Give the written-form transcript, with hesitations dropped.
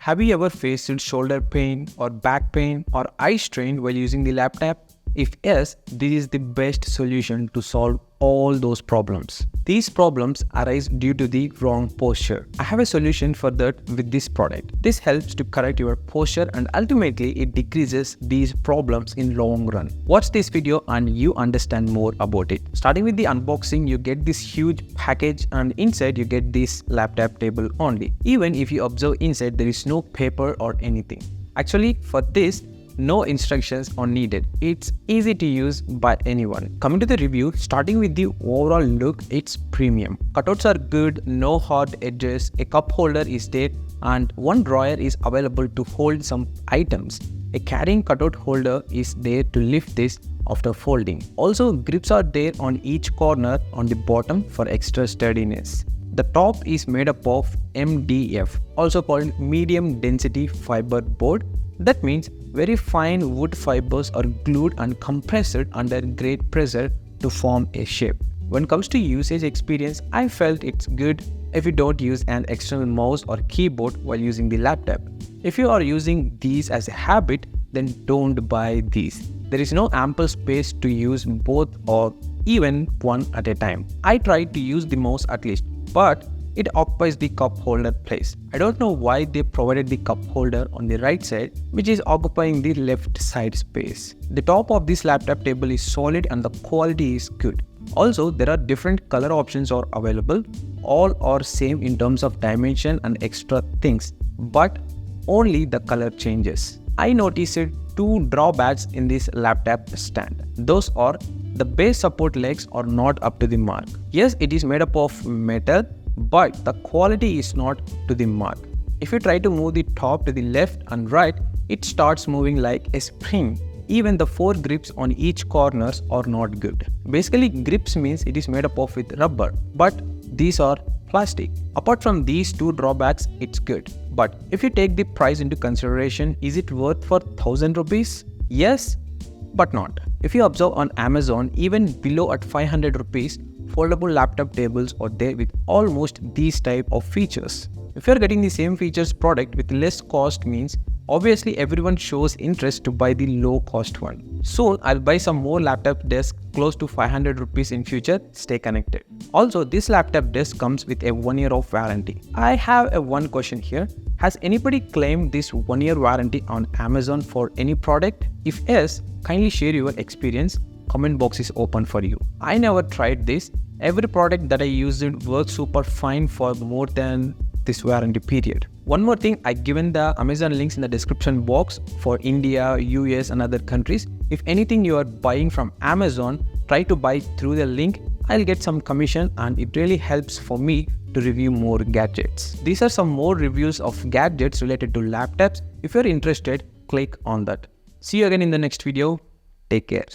Have you ever faced shoulder pain or back pain or eye strain while using the laptop? If yes, this is the best solution to solve all those problems. These problems arise due to the wrong posture. I have a solution for that with this product. This helps to correct your posture and ultimately it decreases these problems in long run. Watch this video and you understand more about it. Starting with the unboxing, you get this huge package and inside you get this laptop table only. Even if you observe inside, there is no paper or anything. Actually, for this, no instructions are needed. It's easy to use by anyone. Coming to the review, starting with the overall look, it's premium. Cutouts are good, no hard edges, a cup holder is there and one drawer is available to hold some items. A carrying cutout holder is there to lift this after folding. Also, grips are there on each corner on the bottom for extra sturdiness. The top is made up of MDF, also called medium density fiber board. That means very fine wood fibers are glued and compressed under great pressure to form a shape. When it comes to usage experience, I felt it's good if you don't use an external mouse or keyboard while using the laptop. If you are using these as a habit, then don't buy these. There is no ample space to use both or even one at a time. I tried to use the mouse at least, but it occupies the cup holder place. I don't know why they provided the cup holder on the right side, which is occupying the left side space. The top of this laptop table is solid and the quality is good. Also, there are different color options are available. All are same in terms of dimension and extra things, but only the color changes. I noticed two drawbacks in this laptop stand. Those are the base support legs are not up to the mark. Yes, it is made up of metal, but the quality is not to the mark. If you try to move the top to the left and right, it starts moving like a spring. Even the 4 grips on each corners are not good. Basically, grips means it is made up of with rubber, but these are plastic. Apart from these two drawbacks, it's good. But if you take the price into consideration, is it worth for 1000 rupees? Yes, but not. If you observe on Amazon, even below at 500 rupees, foldable laptop tables are there with almost these type of features. If you are getting the same features product with less cost means obviously everyone shows interest to buy the low cost one. Soon I'll buy some more laptop desks close to 500 rupees in future. Stay connected. Also, this laptop desk comes with a 1 year of warranty. I have a one question here. Has anybody claimed this 1 year warranty on Amazon for any product? If yes, kindly share your experience. Comment box is open for you. I never tried this. Every product that I used works super fine for more than this warranty period. One more thing, I given the Amazon links in the description box for India, US and other countries. If anything you are buying from Amazon, try to buy through the link. I'll get some commission and it really helps for me to review more gadgets. These are some more reviews of gadgets related to laptops. If you're interested, click on that. See you again in the next video. Take care.